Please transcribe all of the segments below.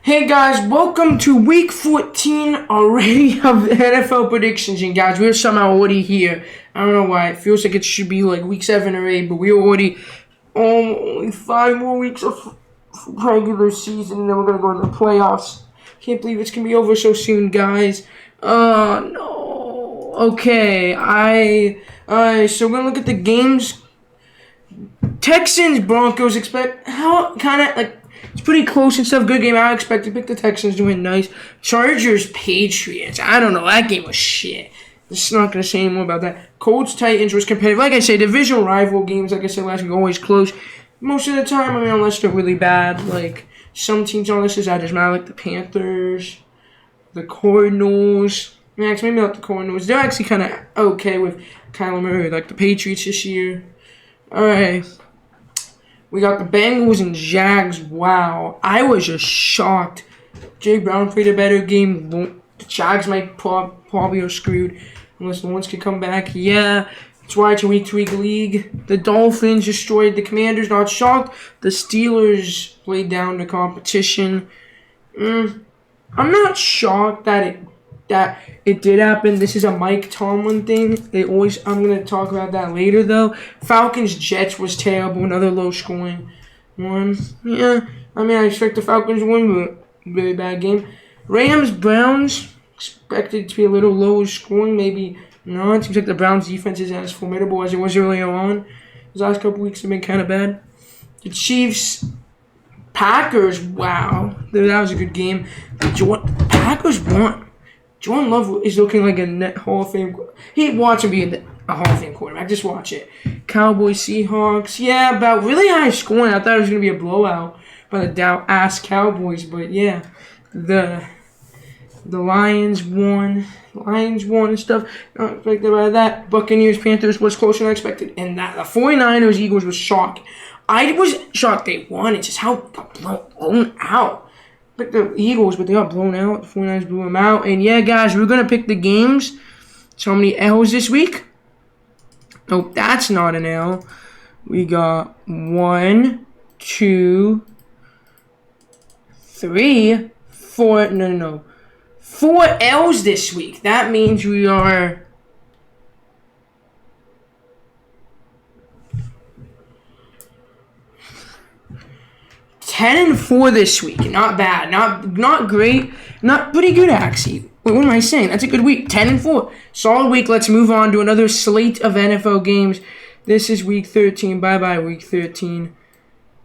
Hey guys, welcome to week 14 already of NFL predictions. And guys, we're somehow already here. I don't know why. It feels like it should be like week 7 or 8, but we're already only 5 more weeks of regular season, and then we're going to go to the playoffs. Can't believe it's going to be over so soon, guys. No. Okay, so we're going to look at the games. Texans, Broncos, it's pretty close and stuff. Good game. I expect to pick the Texans to win. Nice. Chargers, Patriots. I don't know. That game was shit. Just not going to say anymore about that. Colts, Titans was competitive. Like I said, divisional rival games, like I said last week, always close. Most of the time, unless they're really bad. Like, some teams on this is that does not like the Panthers, the Cardinals. Maybe not the Cardinals. They're actually kind of okay with Kyler Murray, like the Patriots this year. Alright. We got the Bengals and Jags. Wow. I was just shocked. Jay Brown played a better game. The Jags might probably are screwed unless the ones can come back. Yeah. That's why it's a week-to-week league. The Dolphins destroyed the Commanders. Not shocked. The Steelers played down the competition. I'm not shocked that it did happen. This is a Mike Tomlin thing. I'm going to talk about that later, though. Falcons-Jets was terrible. Another low-scoring one. Yeah, I expect the Falcons to win, but really bad game. Rams-Browns, expected to be a little low-scoring, maybe not. Seems like the Browns' defense isn't as formidable as it was earlier on. These last couple weeks have been kind of bad. The Chiefs-Packers, wow. That was a good game. The Packers won. Jordan Love is looking like a Hall of Fame. Watch him be a Hall of Fame quarterback. Just watch it. Cowboys, Seahawks. Yeah, about really high scoring. I thought it was going to be a blowout by the ass Cowboys. But yeah, the Lions won. And stuff. Not expected by that. Buccaneers, Panthers was closer than expected. And that the 49ers, Eagles was shocking. I was shocked they won. It's just how blown out. Pick the Eagles, but they got blown out. The 49ers blew them out. And yeah, guys, we're going to pick the games. So many L's this week. Nope, that's not an L. We got 1, 2, 3, 4. No. 4 L's this week. That means we are 10-4 this week. Not bad. Not great. Not pretty good, actually. Wait, what am I saying? That's a good week. 10-4. Solid week. Let's move on to another slate of NFL games. This is week 13. Bye-bye, week 13.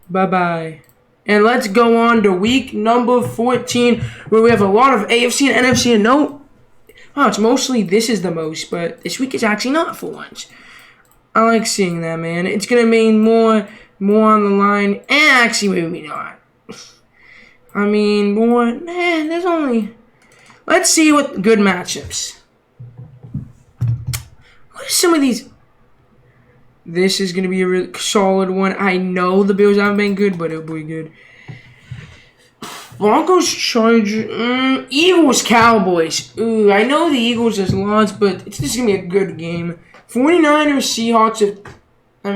Bye-bye. And let's go on to week number 14, where we have a lot of AFC and NFC. And it's mostly this is the most, but this week is actually not for once. I like seeing that, man. It's going to mean more on the line. And actually, maybe not. More. There's only. Let's see what good matchups. What are some of these? This is going to be a really solid one. I know the Bills haven't been good, but it'll be good. Broncos, Chargers, Eagles, Cowboys. I know the Eagles has lost, but it's just going to be a good game. 49ers, Seahawks, I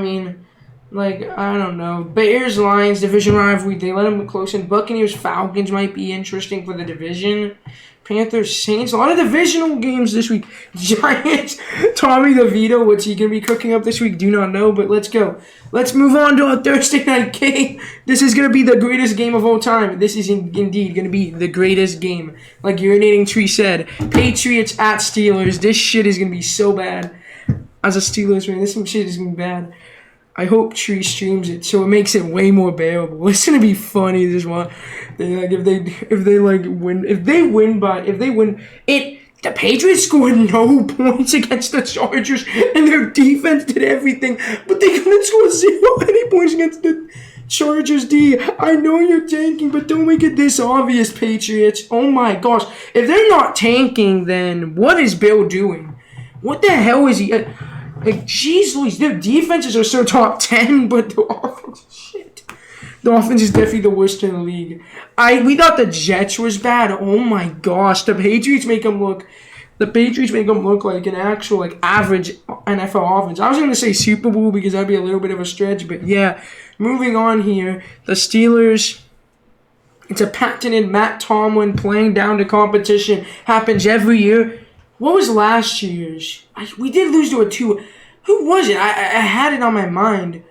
don't know. Bears, Lions, division rivalry. They let them get close in. Buccaneers, Falcons might be interesting for the division. Panthers, Saints. A lot of divisional games this week. Giants, Tommy DeVito. What's he going to be cooking up this week? Do not know, but let's go. Let's move on to our Thursday night game. This is going to be the greatest game of all time. This is indeed going to be the greatest game. Like Urinating Tree said. Patriots at Steelers. This shit is going to be so bad. As a Steelers fan, this shit is going to be bad. I hope Tree streams it so it makes it way more bearable. It's gonna be funny. This one, if they win it. The Patriots scored no points against the Chargers, and their defense did everything, but they couldn't score any points against the Chargers D. I know you're tanking, but don't make it this obvious, Patriots. Oh my gosh, if they're not tanking, then what is Bill doing? What the hell is he? Jeez Louise, their defenses are so top 10, but the offense, shit. The offense is definitely the worst in the league. We thought the Jets was bad. Oh my gosh, the Patriots make them look like an actual average NFL offense. I was going to say Super Bowl because that'd be a little bit of a stretch, but yeah. Moving on here, the Steelers It's a patented Matt Tomlin playing down to competition. Happens every year. What was last year's? We did lose to a 2. Who was it? I had it on my mind.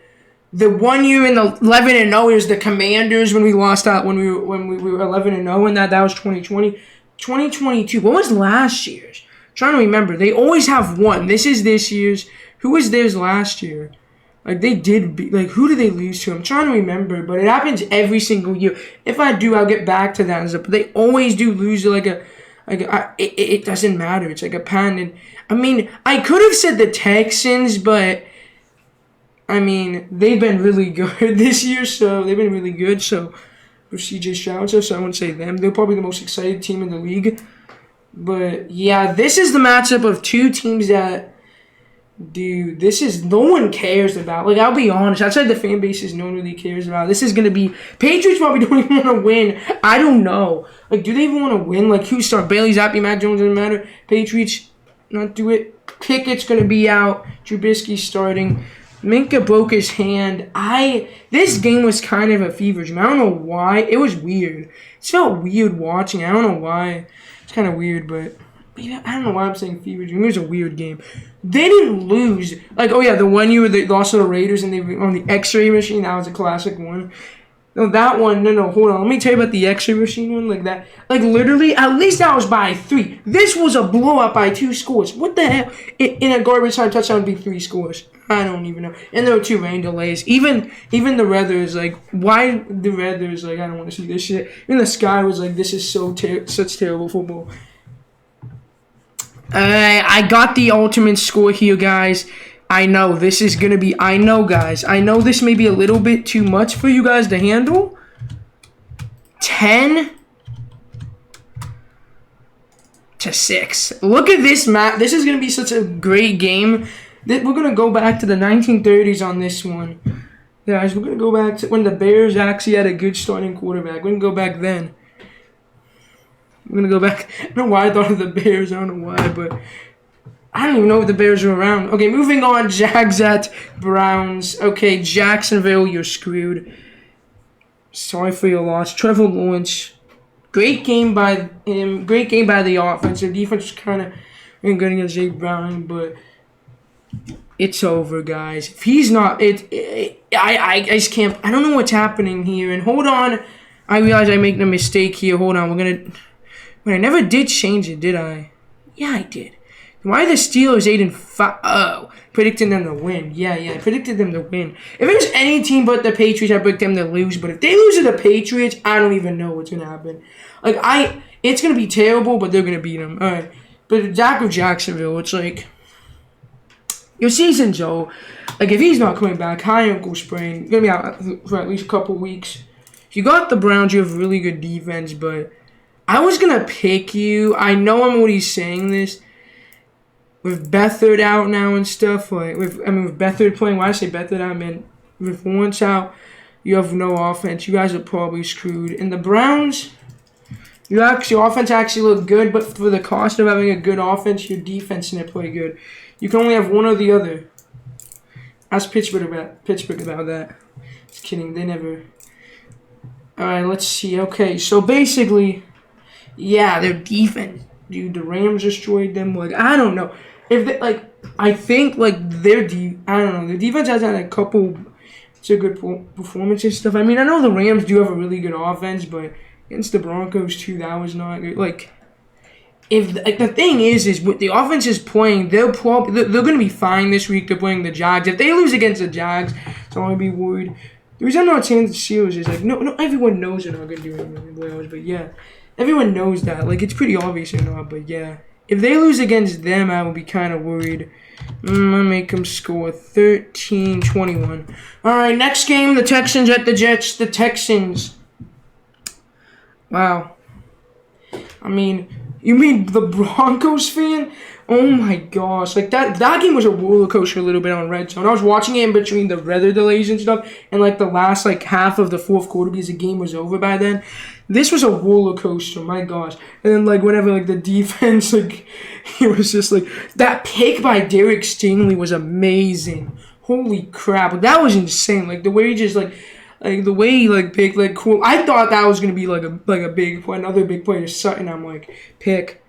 The one year in the 11-0 is the Commanders when we lost out when we were 11-0 and that was 2020. 2022. What was last year's? I'm trying to remember. They always have one. This is this year's. Who was theirs last year? Like, they did be, like, who did they lose to? I'm trying to remember, but it happens every single year. If I do, I'll get back to that. But they always do lose to, it doesn't matter. It's like a patent. I mean, I could have said the Texans, but, I mean, they've been really good this year, so they've been really good, so, with C.J. Stroud, so I wouldn't say them. They're probably the most excited team in the league. But, yeah, this is the matchup of two teams that, dude, this is no one cares about. Like, I'll be honest, outside the fan bases, no one really cares about. This is gonna be Patriots probably don't even want to win. I don't know. Like, do they even want to win? Like, who start? Bailey Zappi, Mac Jones, doesn't matter. Patriots not do it. Pickett's gonna be out. Trubisky starting. Minkah broke his hand. This game was kind of a fever dream. I don't know why. It was weird. It felt weird watching. I don't know why. It's kind of weird, but. I don't know why I'm saying fever dream. It was a weird game. They didn't lose. Like, oh yeah, the one year they lost to the Raiders and they were on the X-ray machine. That was a classic one. No, that one. No, hold on. Let me tell you about the X-ray machine one. Like that. Like literally, at least that was by 3. This was a blowout by 2 scores. What the hell? In a garbage time touchdown would be 3 scores. I don't even know. And there were 2 rain delays. Even the weather is like, why the weather is like, I don't want to see this shit. Even the sky was like, this is such terrible football. I got the ultimate score here, guys. I know this is going to be... I know, guys. I know this may be a little bit too much for you guys to handle. 10-6. Look at this map. This is going to be such a great game. We're going to go back to the 1930s on this one. Guys, we're going to go back to when the Bears actually had a good starting quarterback. We're going to go back then. I'm going to go back. I don't know why I thought of the Bears. I don't know why, but I don't even know if the Bears were around. Okay, moving on. Jags at Browns. Okay, Jacksonville, you're screwed. Sorry for your loss. Trevor Lawrence. Great game by him. Great game by the offense. Their defense was kind of good against Jake Browning, but it's over, guys. If he's not, I just can't. I don't know what's happening here. And hold on. I realize I made a mistake here. Hold on. I never did change it, did I? Yeah, I did. Why are the Steelers 8-5? Oh, predicting them to win. Yeah, I predicted them to win. If it was any team but the Patriots, I predicted them to lose. But if they lose to the Patriots, I don't even know what's gonna happen. Like it's gonna be terrible, but they're gonna beat them. All right, but Dak of Jacksonville, it's like your season's over. Like if he's not coming back, high ankle sprain, gonna be out for at least a couple weeks. If you got the Browns, you have really good defense, but. I was going to pick you. I know I'm already saying this. With Beathard out now and stuff. With Beathard playing. Why I say Beathard out, man. With Lawrence out, you have no offense. You guys are probably screwed. And the Browns, your offense actually look good. But for the cost of having a good offense, your defense didn't play good. You can only have one or the other. Ask Pittsburgh about that. Just kidding. They never. Alright, let's see. Okay, so basically... Yeah, their defense, dude. The Rams destroyed them. Like I don't know if they, I think their I don't know. Their defense has had a couple. It's a good performance and stuff. I mean, I know the Rams do have a really good offense, but against the Broncos too, that was not good. The thing is what the offense is playing, they're gonna be fine this week. They're playing the Jags. If they lose against the Jags, so I'm gonna be worried. The reason I'm not saying the Steelers is no, everyone knows they're not gonna do anything in the playoffs, but yeah. Everyone knows that. It's pretty obvious or not, but yeah. If they lose against them, I will be kind of worried. I'm going to make them score 13-21. All right, next game, the Texans at the Jets. The Texans. Wow. I mean, you mean the Broncos fan? Oh my gosh. That game was a roller coaster a little bit on Red Zone. I was watching it in between the weather delays and stuff, and the last half of the fourth quarter because the game was over by then. This was a roller coaster, my gosh. And then whenever the defense, it was just that pick by Derek Stingley was amazing. Holy crap. That was insane. The way he just Like the way he picked cool. I thought that was gonna be like a big play, another big play to Sutton. I'm like, pick.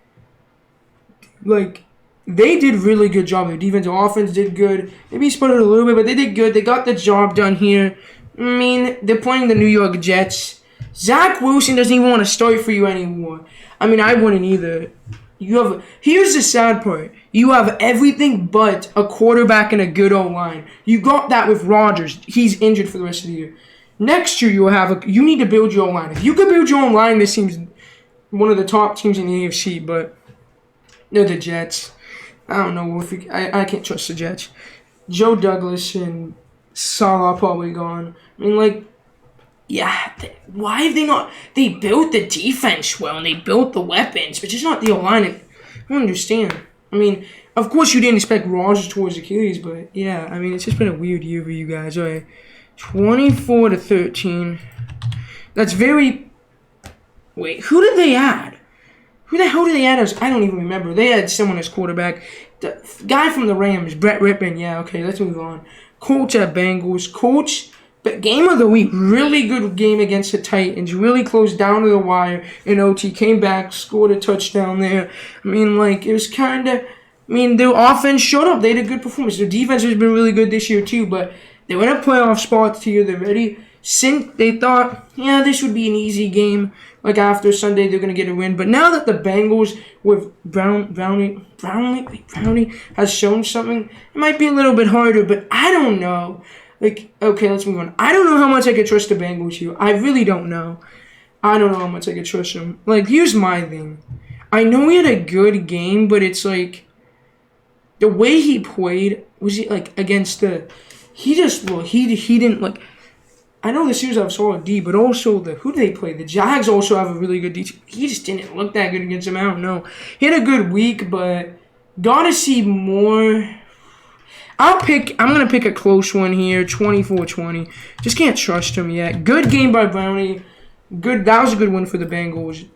They did really good job. Their defensive offense did good. Maybe he split it a little bit, but they did good. They got the job done here. I mean, they're playing the New York Jets. Zach Wilson doesn't even want to start for you anymore. I mean, I wouldn't either. Here's the sad part. You have everything but a quarterback and a good O-line. You got that with Rodgers. He's injured for the rest of the year. Next year, you need to build your O-line. If you could build your own line, this seems one of the top teams in the AFC, but they're the Jets. I don't know if I can't trust the Jets. Joe Douglas and Salah probably gone. I mean, why have they not? They built the defense well and they built the weapons, but just not the O-line. I don't understand. I mean, of course you didn't expect Rodgers towards Achilles, but yeah, I mean it's just been a weird year for you guys. All right, 24-13. That's very. Wait, who did they add? Who the hell did they add as? I don't even remember. They had someone as quarterback. The guy from the Rams, Brett Rippon. Yeah, okay, let's move on. Colts at Bengals. Colts, but game of the week. Really good game against the Titans. Really close down to the wire in OT. Came back, scored a touchdown there. I mean, it was kind of. I mean, their offense showed up. They had a good performance. Their defense has been really good this year too, but they went up playoff spots here. They're ready. Since they thought, yeah, this would be an easy game. After Sunday, they're going to get a win. But now that the Bengals with Brownie has shown something, it might be a little bit harder, but I don't know. Okay, let's move on. I don't know how much I could trust the Bengals here. I really don't know. I don't know how much I could trust them. Here's my thing. I know he had a good game, but it's the way he played, was he against the... He didn't I know the Steelers have solid D, but also who do they play? The Jags also have a really good D. He just didn't look that good against them. I don't know. He had a good week, but gotta see more. I'm gonna pick a close one here, 24-20. Just can't trust him yet. Good game by Brownie. Good. That was a good win for the Bengals.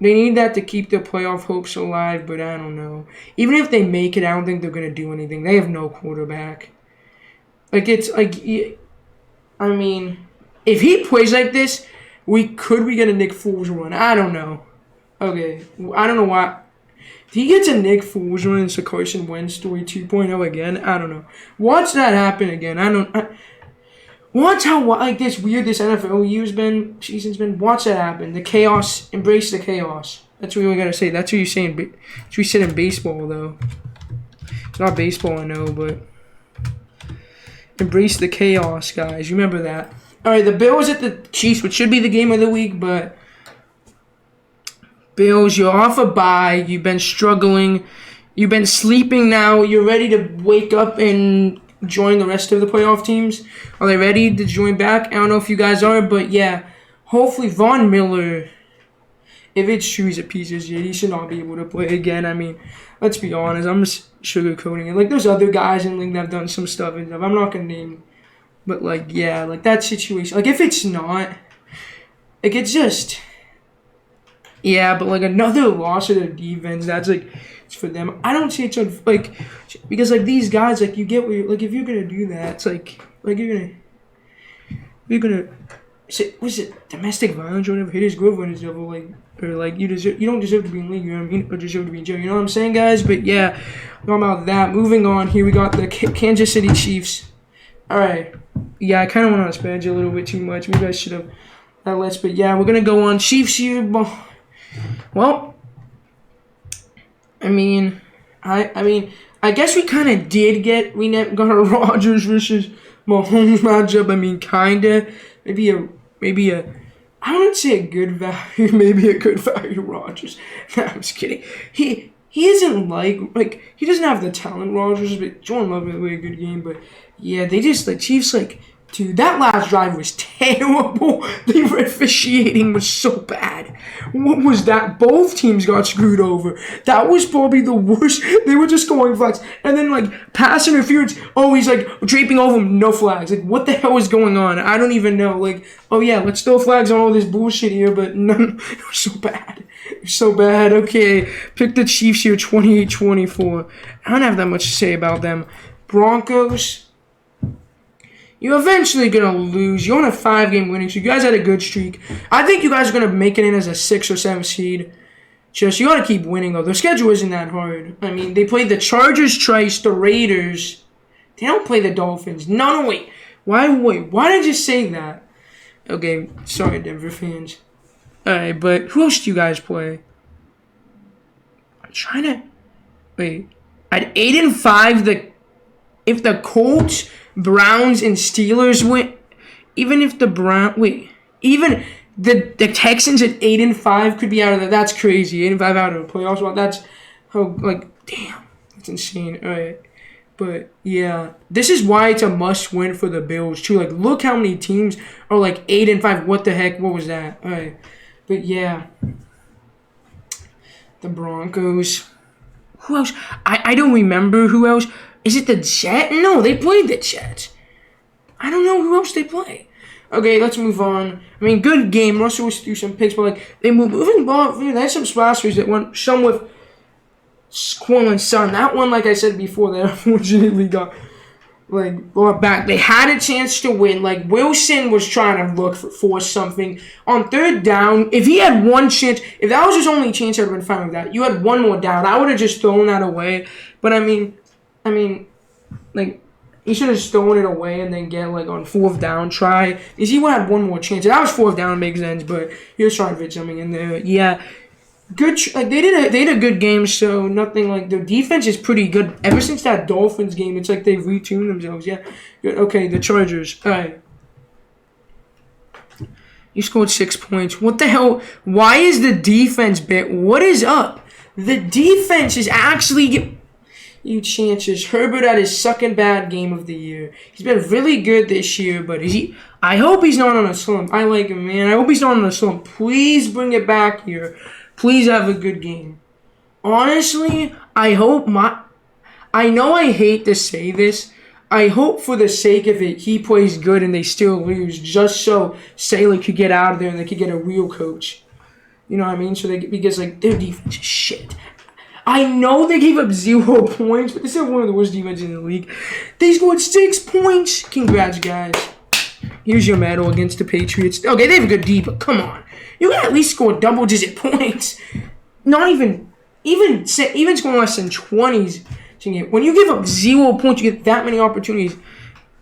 They need that to keep their playoff hopes alive, but I don't know. Even if they make it, I don't think they're gonna do anything. They have no quarterback. I mean, if he plays like this, we get a Nick Foles run. I don't know. Okay, I don't know why. If he gets a Nick Foles run, it's a Carson Wentz story 2.0 again. I don't know. Watch that happen again. Watch how this NFL season's been. Watch that happen. The chaos. Embrace the chaos. That's what we gotta say. That's what you say that's what you said in baseball, though. It's not baseball, I know, but. Embrace the chaos, guys. You remember that. All right, the Bills at the Chiefs, which should be the game of the week, but Bills, you're off a bye. You've been struggling. You've been sleeping now. You're ready to wake up and join the rest of the playoff teams. Are they ready to join back? I don't know if you guys are, but yeah. Hopefully, Von Miller, if it's true he's a piece of shit, he should not be able to play again. I mean, let's be honest. I'm just sugarcoating it. There's other guys in the league that have done some stuff and stuff. I'm not going to name. But, that situation. If it's not. It's just. Yeah, but, another loss of their defense. That's, it's for them. I don't see it's, because, these guys, you get what you're, if you're going to do that, it's, you're going to. Was it domestic violence or whatever? Hit his girlfriend or something, you don't deserve to be in league, you know what I mean? Or deserve to be in jail, you know what I'm saying, guys? But yeah, talking about that. Moving on, here we got the Kansas City Chiefs. All right, yeah, I kind of went on a spange a little bit too much. Maybe I should have had less, but yeah, we're gonna go on Chiefs here. Well, I guess we kind of did got a Rodgers versus Mahomes matchup. Kinda. Maybe a, I wouldn't say a good value, maybe a good value Rodgers. Nah, I'm just kidding. He isn't he doesn't have the talent Rodgers, but Jordan Love had a really good game. But yeah, they just, Chiefs, dude, that last drive was terrible. The officiating was so bad. What was that? Both teams got screwed over. That was probably the worst. They were just going flags. And then, pass interference. Oh, he's, draping over him. No flags. What the hell is going on? I don't even know. Oh, yeah, let's throw flags on all this bullshit here. But none. It was so bad. It was so bad. Okay, pick the Chiefs here, 28-24. I don't have that much to say about them. Broncos. You're eventually going to lose. You're on a 5-game winning streak. You guys had a good streak. I think you guys are going to make it in as a 6 or 7 seed. Just, you got to keep winning, though. Their schedule isn't that hard. I mean, they play the Chargers twice, the Raiders. They don't play the Dolphins. No, wait. Why did you say that? Okay, sorry, Denver fans. Alright, but who else do you guys play? I'm trying to... Wait. At 8-5, if the Colts, Browns, and Steelers win... Even if the even the Texans at 8-5 could be out of that. That's crazy. 8-5 out of the playoffs. Well, that's how, damn. That's insane. Alright. But, yeah. This is why it's a must-win for the Bills, too. Look how many teams are, 8-5. What the heck? What was that? Alright. But, yeah. The Broncos. Who else? I don't remember who else. Is it the Jets? No, they played the Jets. I don't know who else they play. Okay, let's move on. I mean, good game. Russell was through some picks, but, they moving ball. They had some splashers that went, some with Squall Sun. That one, like I said before, they unfortunately got brought back. They had a chance to win. Wilson was trying to look for something on 3rd down. If he had one chance, if that was his only chance, I'd have been fine with that. You had one more down. I would have just thrown that away. But I mean, he should have stolen it away and then get on 4th down try. Because he would have one more chance. If that was 4th down, it makes sense. But he was trying to fit something in there. Yeah. Good, they did a good game, so nothing their defense is pretty good. Ever since that Dolphins game, it's they've retuned themselves. Yeah, good. Okay, the Chargers. All right, you scored 6 points. What the hell? Why is the defense bit? What is up? The defense is actually you chances. Herbert had his second bad game of the year. He's been really good this year, but is he? I hope he's not on a slump. I like him, man. I hope he's not on a slump. Please bring it back here. Please have a good game. Honestly, I hope I know I hate to say this. I hope for the sake of it, he plays good and they still lose, just so Saleh could get out of there and they could get a real coach. You know what I mean? So because their defense is shit. I know they gave up 0 points, but this is one of the worst defenses in the league. They scored 6 points. Congrats, guys. Here's your medal against the Patriots. Okay, they have a good D, but come on. You can at least score double-digit points. Not even scoring less than 20s. When you give up 0 points, you get that many opportunities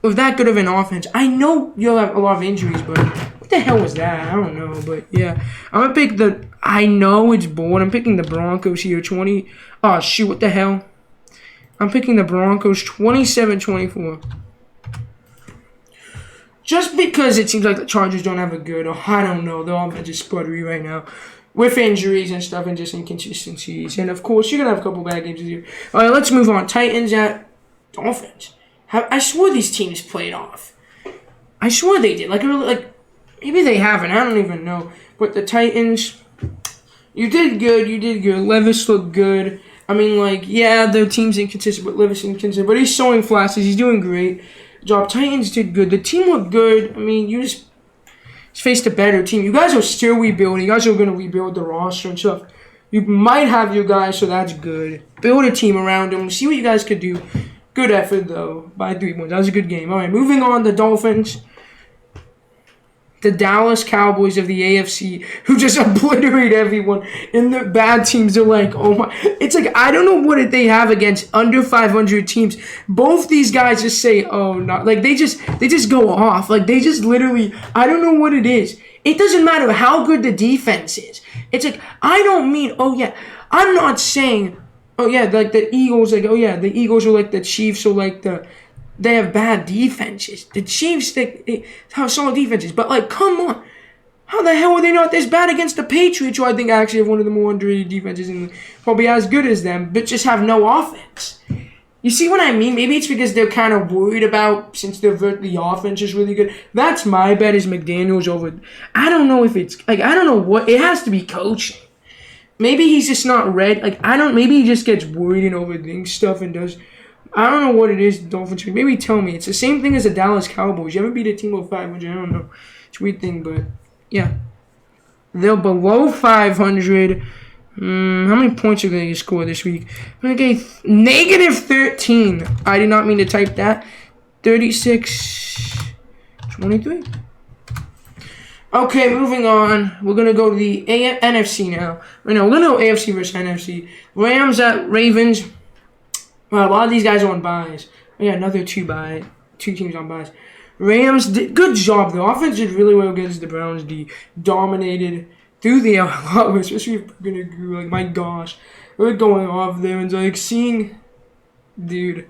with that good of an offense. I know you'll have a lot of injuries, but what the hell was that? I don't know, but yeah. I'm going to pick I know it's bold. I'm picking the Broncos here. 20. Oh, shoot, what the hell? I'm picking the Broncos 27-24. Just because it seems like the Chargers don't have a good, I don't know, they're all just sputtery right now. With injuries and stuff and just inconsistencies. And of course, you're going to have a couple bad games this year. Alright, let's move on. Titans at Dolphins. I swore these teams played off. I swore they did. Maybe they haven't. I don't even know. But the Titans, you did good. Levis looked good. I mean, yeah, their team's inconsistent, but Levis is inconsistent. But he's showing flashes. He's doing great. Job. Titans did good. The team looked good. I mean, you just faced a better team. You guys are still rebuilding. You guys are going to rebuild the roster and stuff. You might have your guys, so that's good. Build a team around them. See what you guys could do. Good effort, though, by 3 points. That was a good game. All right, moving on. The Dolphins. The Dallas Cowboys of the AFC, who just obliterate everyone. And the bad teams are oh my. It's I don't know what they have against under 500 teams. Both these guys just say, oh, no. They just go off. They just literally, I don't know what it is. It doesn't matter how good the defense is. It's I don't mean, oh, yeah. I'm not saying, oh, yeah, the Eagles, oh, yeah, the Eagles are the Chiefs or they have bad defenses. The Chiefs, they have solid defenses. But, come on. How the hell are they not this bad against the Patriots, who I think actually have one of the more underrated defenses and probably as good as them, but just have no offense? You see what I mean? Maybe it's because they're kind of worried about, since the offense is really good. That's my bet, is McDaniels over. I don't know if it's, I don't know what, it has to be coaching. Maybe he's just not ready. Maybe he just gets worried and overthinks stuff and does. I don't know what it is, Dolphins. Maybe tell me. It's the same thing as the Dallas Cowboys. You ever beat a team of 500? I don't know. It's a weird thing, but yeah. They're below 500. How many points are they going to score this week? I'm going to get -13. I did not mean to type that. 36-23. Okay, moving on. We're going to go to the NFC now. Right now, we're going to go AFC versus NFC. Rams at Ravens. Well, a lot of these guys are on buys. Yeah, another two teams on buys. Rams did good job. The offense did really well against the Browns. They dominated through the air a lot, especially if we're going to go. Like, my gosh. We're going off there and like seeing, dude.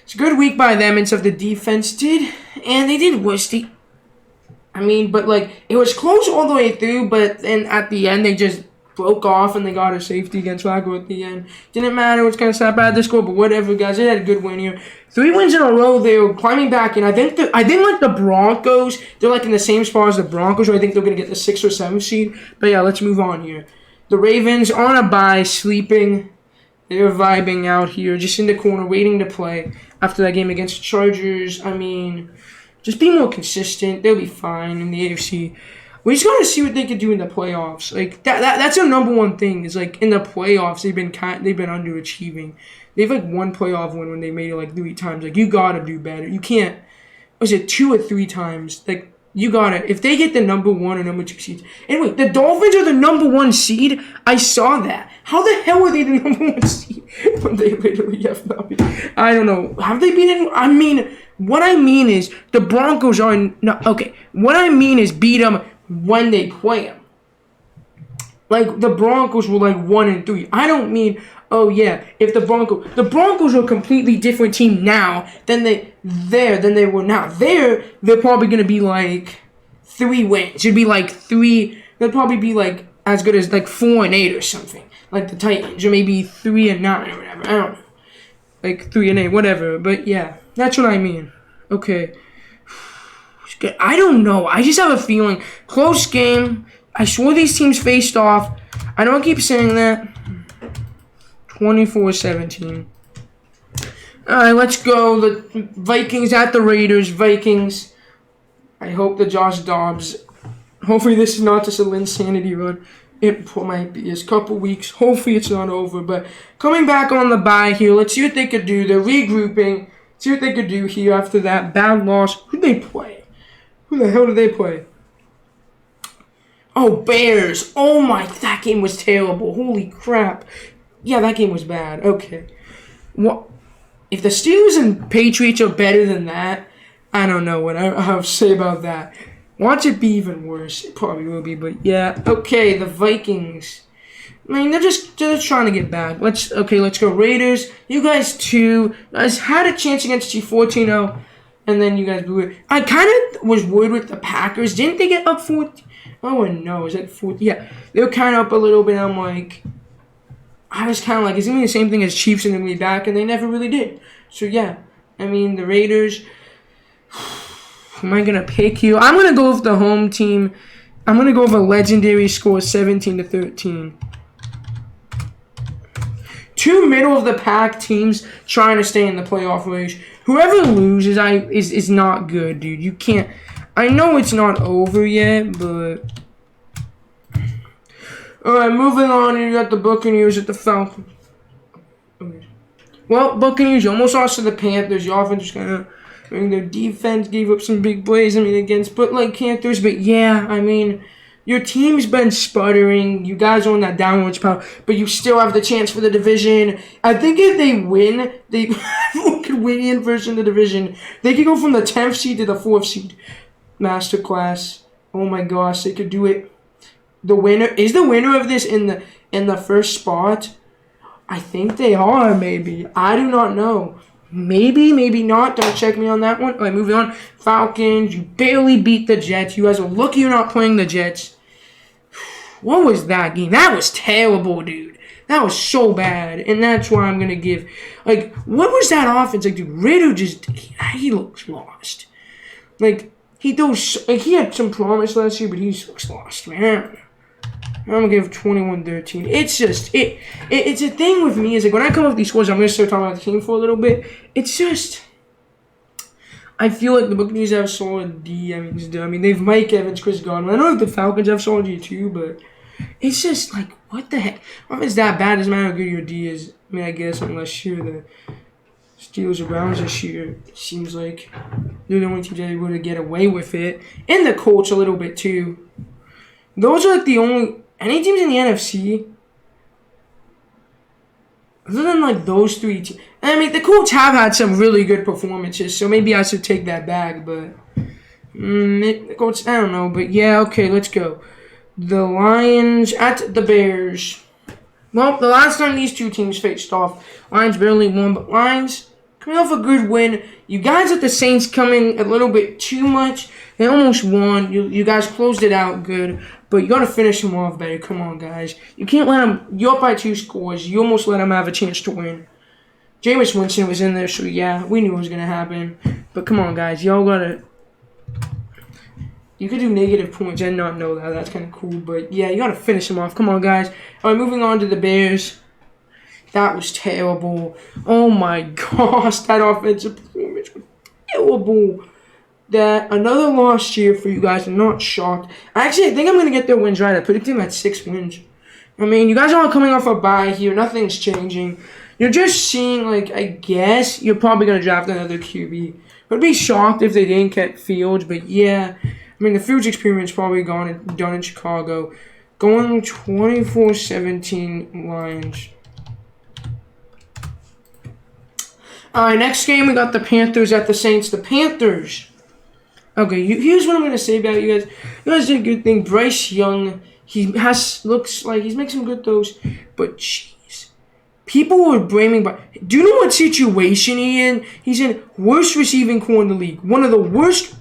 It's a good week by them and stuff. The defense did, and they did worse. But like it was close all the way through, but then at the end they just broke off and they got a safety against Flacco at the end. Didn't matter. It was kind of sad by the score, but whatever, guys. They had a good win here. 3 wins in a row. They were climbing back, and I think like the Broncos, they're like in the same spot as the Broncos. Where I think they're gonna get the 6th or 7th seed. But yeah, let's move on here. The Ravens on a bye, sleeping. They're vibing out here, just in the corner, waiting to play after that game against the Chargers. Just be more consistent. They'll be fine in the AFC. We just gotta see what they could do in the playoffs. Like that's their number one thing. Is like in the playoffs, they've been underachieving. They've like one playoff win when they made it like 3 times. Like you gotta do better. You can't. Was it 2 or 3 times? Like. You got it. If they get the number 1 or number 2 seeds. Anyway, the Dolphins are the number 1 seed. I saw that. How the hell are they the number 1 seed when they literally have nothing? I don't know. Have they been in? What I mean is the Broncos are no. Okay. What I mean is beat them when they play them. Like the Broncos were like 1-3. I don't mean. Oh yeah, if the Broncos are a completely different team now than they were now. They're probably gonna be like 3 wins. It'd be like 3. They'll probably be like as good as like 4-8 or something, like the Titans, or maybe 3-9 or whatever. I don't know, like 3-8, whatever. But yeah, that's what I mean. Okay, I don't know. I just have a feeling close game. I swore these teams faced off. I know I keep saying that. 24-17. Alright, let's go. The Vikings at the Raiders. Vikings. I hope that Josh Dobbs. Hopefully this is not just a Linsanity run. It might be. It's a couple weeks. Hopefully it's not over. But coming back on the bye here. Let's see what they could do. They're regrouping. See what they could do here after that bad loss. Who'd they play? Who the hell did they play? Oh, Bears. Oh my, that game was terrible. Holy crap. Yeah, that game was bad. Okay. What if the Steelers and Patriots are better than that? I don't know what I have to say about that. Watch it be even worse. It probably will be, but yeah. Okay, the Vikings. They're just trying to get back. Let's go Raiders. You guys had a chance against you 14-0, and then you guys blew it. I kind of was worried with the Packers. Didn't they get up 14? Oh no, is that 14? Yeah, they were kind of up a little bit. I was kind of like, it's going to be the same thing as Chiefs and then we back, and they never really did. So, yeah. The Raiders. Am I going to pick you? I'm going to go with the home team. I'm going to go with a legendary score, 17-13. 2 middle-of-the-pack teams trying to stay in the playoff race. Whoever loses is not good, dude. You can't. I know it's not over yet, but... Alright, moving on. You got the Buccaneers at the Falcons. Okay. Well, Buccaneers, you almost lost to the Panthers. Your offense was kind of... their defense gave up some big plays, against Panthers. But yeah, your team's been sputtering. You guys are on that downward spiral. But you still have the chance for the division. I think if they win, they could win in first in the division. They could go from the 10th seed to the 4th seed. Masterclass. Oh my gosh, they could do it. The winner of this in the first spot. I think they are, maybe. I do not know. Maybe not. Don't check me on that one. All right, moving on. Falcons, you barely beat the Jets. You guys are lucky you're not playing the Jets. What was that game? That was terrible, dude. That was so bad. And that's why I'm going to give... what was that offense? Dude, Ridder he looks lost. He had some promise last year, but he looks lost, man. I'm going to give 21-13. It's just, it's a thing with me. Is when I come up with these scores, I'm going to start talking about the team for a little bit. It's just, I feel like the Buccaneers have solid D. They've Mike Evans, Chris Godwin. I know the Falcons have solid D too, but it's just what the heck? If it's that bad, it doesn't matter how good your D is. I guess, unless you're Steelers or Browns this year. It seems like they're the only teams that are able to get away with it. And the Colts a little bit too. Those are like the only any teams in the NFC. Other than like those three teams. I mean, the Colts have had some really good performances, so maybe I should take that back. But the Colts, I don't know. But yeah, okay, let's go. The Lions at the Bears. Well, the last time these two teams faced off, Lions barely won, but Lions coming off a good win. You guys at the Saints coming a little bit too much. They almost won. You guys closed it out good, but you got to finish them off better. Come on, guys. You can't let them. You're up by 2 scores. You almost let them have a chance to win. Jameis Winston was in there, so yeah, we knew it was going to happen. But come on, guys. Y'all got to. You could do negative points and not know that. That's kind of cool. But, yeah, you got to finish them off. Come on, guys. All right, moving on to the Bears. That was terrible. Oh, my gosh. That offensive performance was terrible. That another loss year for you guys. I'm not shocked. I think I'm going to get their wins right. I predicted them at 6 wins. I mean, you guys aren't coming off a bye here. Nothing's changing. You're just seeing, like, I guess you're probably going to draft another QB. I'd be shocked if they didn't get Fields. But, yeah. I mean, the Fields experience probably done in Chicago. Going 24-17 Lions. Alright, next game we got the Panthers at the Saints. The Panthers. Okay, here's what I'm going to say about you guys. You guys did a good thing. Bryce Young, looks like he's making some good throws. But, jeez. People were blaming do you know what situation he's in? Worst receiving core in the league. One of the worst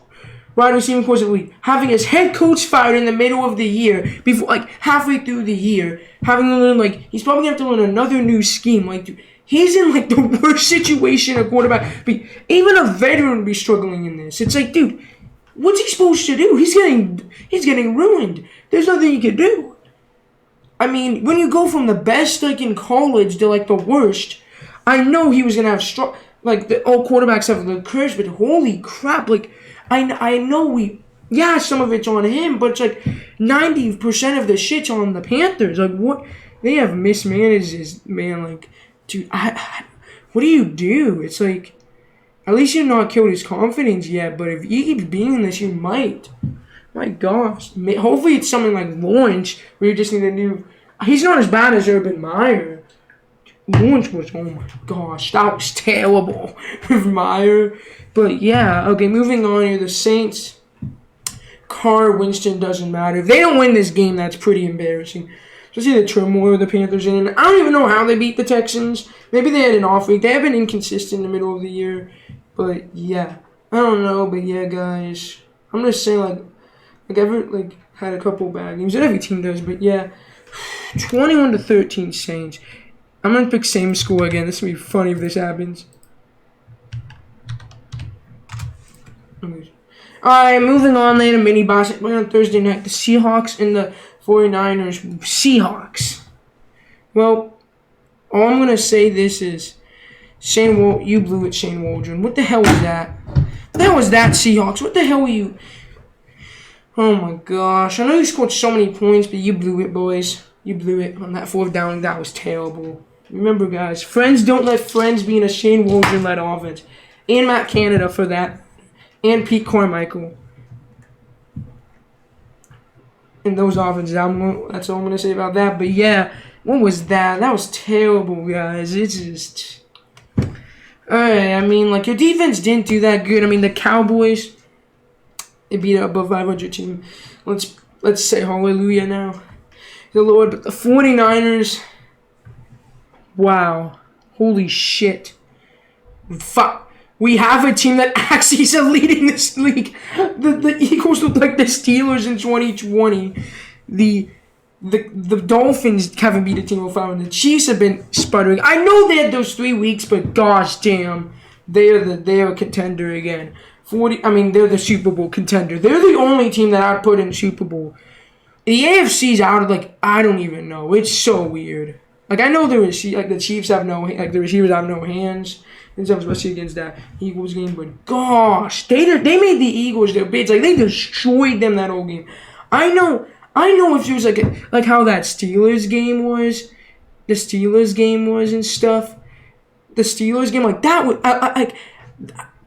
wide receiving cores in the league, having his head coach fired in the middle of the year, before like halfway through the year, having to learn he's probably gonna have to learn another new scheme. Dude, he's in the worst situation a quarterback. Even a veteran would be struggling in this. It's dude, what's he supposed to do? He's getting ruined. There's nothing he can do. I mean, when you go from the best in college to the worst, I know he was gonna have all quarterbacks have the curse, but holy crap, I know some of it's on him, but it's 90% of the shit's on the Panthers. What? They have mismanaged this, man. Dude, what do you do? It's at least you're not killed his confidence yet, but if he keeps being in this, you might. My gosh. Hopefully it's something like Lawrence, where you just need a new. He's not as bad as Urban Meyer. Lawrence was, oh my gosh, that was terrible with Meyer. But yeah, okay, moving on here. The Saints, Carr, Winston, doesn't matter. If they don't win this game, that's pretty embarrassing. Especially the turmoil the Panthers in. I don't even know how they beat the Texans. Maybe they had an off week. They have been inconsistent in the middle of the year. But yeah, I don't know. But yeah, guys, I'm just saying ever had a couple bad games. And every team does. But yeah, 21-13 Saints. I'm gonna pick same score again. This will be funny if this happens. Alright, moving on later, mini basketball on Thursday night. The Seahawks and the 49ers. Seahawks. Well, all I'm going to say this is, you blew it, Shane Waldron. What the hell was that? What the hell was that, Seahawks? What the hell were you? Oh my gosh. I know you scored so many points, but you blew it, boys. You blew it on that 4th down. That was terrible. Remember, guys, friends don't let friends be in a Shane Waldron-led offense. And Matt Canada for that. And Pete Carmichael. And those offenses. That's all I'm going to say about that. But yeah, what was that? That was terrible, guys. It's just. Alright, I mean, your defense didn't do that good. I mean, the Cowboys, they beat an above 500 team. Let's say hallelujah now. The Lord. But the 49ers. Wow. Holy shit. Fuck. We have a team that actually is leading this league. The Eagles look like the Steelers in 2020. The Dolphins haven't beat a team of 500. The Chiefs have been sputtering. I know they had those 3 weeks, but gosh damn, they're a contender again. They're the Super Bowl contender. They're the only team that I'd put in Super Bowl. The AFC's out of I don't even know. It's so weird. I know the Chiefs have the receivers have no hands. Especially against that Eagles game, but gosh, they made the Eagles their bitch. They destroyed them that whole game. I know if it was how that Steelers game was, the Steelers game was and stuff. the Steelers game, like that was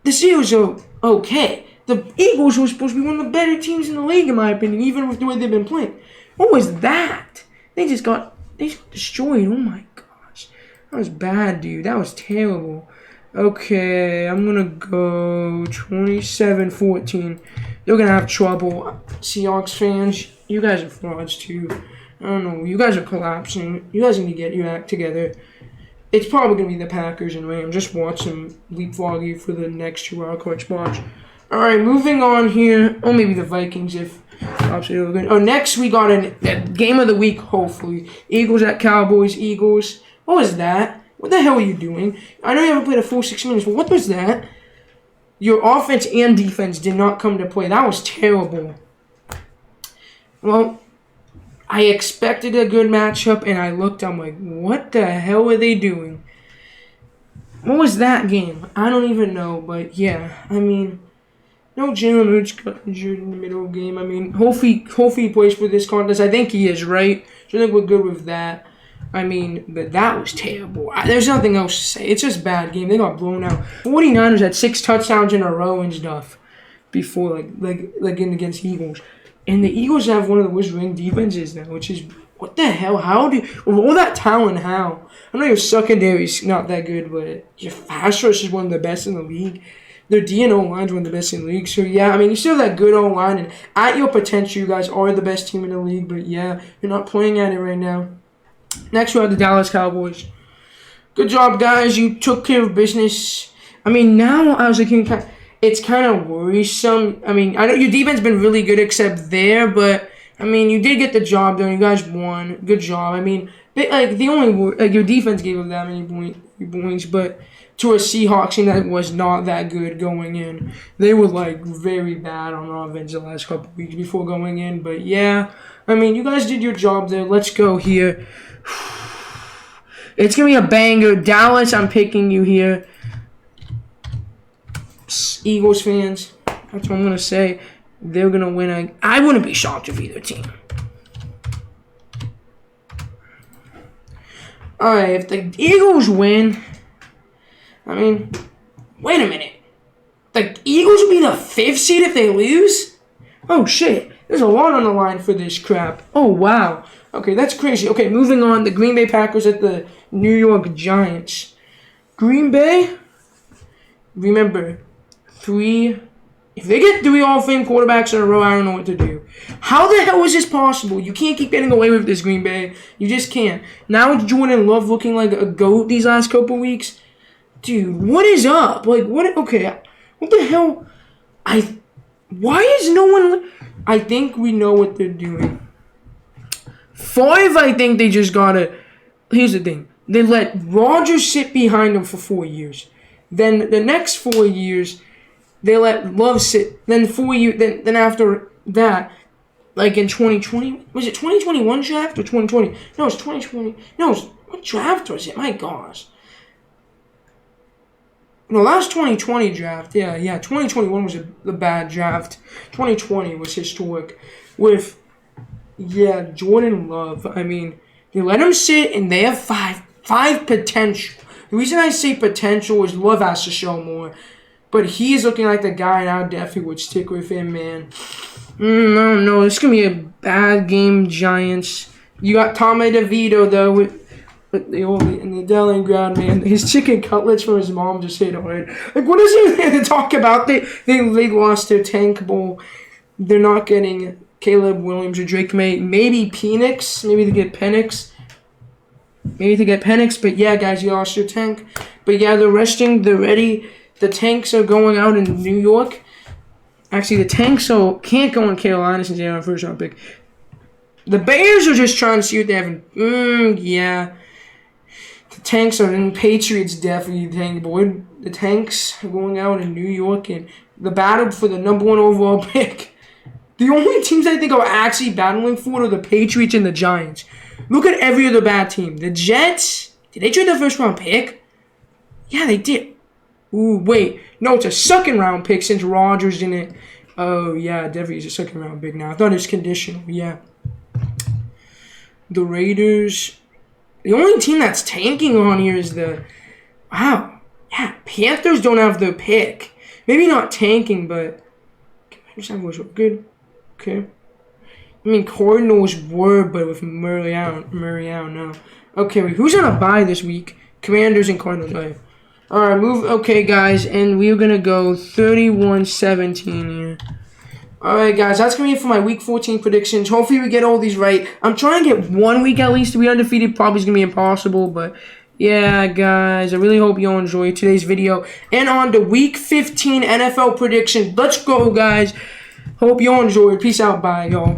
the Steelers are okay. The Eagles were supposed to be one of the better teams in the league, in my opinion, even with the way they've been playing. What was that? They just got destroyed. Oh my gosh, that was bad, dude. That was terrible. Okay, I'm gonna go 27-14. They're gonna have trouble. Seahawks fans, you guys are frauds too. I don't know. You guys are collapsing. You guys need to get your act together. It's probably going to be the Packers and Rams. Just watch them leapfrog you for the next 2 wild-card spots. All right, moving on here. Or maybe the Vikings if absolutely good. Oh, next we got a game of the week, hopefully. Eagles at Cowboys. Eagles. What was that? What the hell are you doing? I know you haven't played a full 6 minutes, but what was that? Your offense and defense did not come to play. That was terrible. Well, I expected a good matchup, and I looked, I'm like, what the hell are they doing? What was that game? I don't even know, but yeah, I mean, no Jalen Hurts got injured in the middle of the game. I mean, hopefully he plays for this contest. I think he is, right? So I think we're good with that. I mean, but that was terrible. There's nothing else to say. It's just a bad game. They got blown out. 49ers had 6 touchdowns in a row and stuff before, like against Eagles. And the Eagles have one of the worst ranked defenses now, which is, what the hell? How do, with all that talent, how? I know your secondary's not that good, but your pass rush is one of the best in the league. Their D&O line's one of the best in the league. So, yeah, I mean, you still have that good O-line, and at your potential, you guys are the best team in the league. But, yeah, you're not playing at it right now. Next, we have the Dallas Cowboys. Good job, guys. You took care of business. I mean, now I was thinking, it's kind of worrisome. I mean, I know your defense has been really good except there, but, I mean, you did get the job done. You guys won. Good job. I mean, your defense gave up that many points, but to a Seahawks team that was not that good going in. They were, very bad on offense the last couple weeks before going in. But, yeah, I mean, you guys did your job there. Let's go here. It's going to be a banger. Dallas, I'm picking you here. Eagles fans, that's what I'm going to say. They're going to win. I wouldn't be shocked if either team. Alright, if the Eagles win, I mean, wait a minute. The Eagles will be the 5th seed if they lose? Oh, shit. There's a lot on the line for this crap. Oh, wow. Okay, that's crazy. Okay, moving on. The Green Bay Packers at the New York Giants. Green Bay, remember, if they get 3 Hall of Fame quarterbacks in a row, I don't know what to do. How the hell is this possible? You can't keep getting away with this, Green Bay. You just can't. Now it's Jordan Love looking like a GOAT these last couple weeks. Dude, what is up? Okay, what the hell? Why is no one... I think we know what they're doing. 5, I think they just gotta... Here's the thing. They let Rodgers sit behind them for 4 years. Then the next 4 years, they let Love sit. Then 4 years... Then after that, in 2020... Was it 2021 draft or 2020? No, it's 2020. No, what draft was it? My gosh. No, that was 2020 draft. Yeah. 2021 was the bad draft. 2020 was historic. With, Jordan Love. I mean, they let him sit, and they have five potential. The reason I say potential is Love has to show more. But he is looking like the guy, and I definitely would stick with him, man. No, it's going to be a bad game, Giants. You got Tommy DeVito, though, with the old in the Delian ground, man. His chicken cutlets from his mom just hit hard. What is he there to talk about? They lost their Tank Bowl. They're not getting Caleb Williams or Drake May. Maybe Penix. Maybe they get Penix. But yeah, guys, you lost your tank. But yeah, they're resting. They're ready. The Tanks are going out in New York. Actually, the Tanks can't go in Carolina since they have a first-round pick. The Bears are just trying to see what they have. Yeah. The Tanks are in. Patriots definitely tank, boy. The Tanks are going out in New York, and the battle for the number 1 overall pick. The only teams I think are actually battling for are the Patriots and the Giants. Look at every other bad team. The Jets, did they trade their first-round pick? Yeah, they did. Ooh, wait. No, it's a second-round pick since Rodgers didn't. Oh, yeah, definitely is a second-round pick now. I thought it was conditional. Yeah. The Raiders. The only team that's tanking on here is the Wow. Yeah, Panthers don't have the pick. Maybe not tanking, but Commanders have good. Okay. I mean, Cardinals were, but with Murray out now. Okay, wait, who's on a bye this week? Commanders and Cardinals. All right, move. Okay, guys, and we're going to go 31-17 here. All right, guys, that's going to be it for my Week 14 predictions. Hopefully we get all these right. I'm trying to get 1 week at least to be undefeated. Probably going to be impossible, but yeah, guys, I really hope you all enjoyed today's video. And on to Week 15 NFL predictions. Let's go, guys. Hope you all enjoyed. Peace out. Bye, y'all.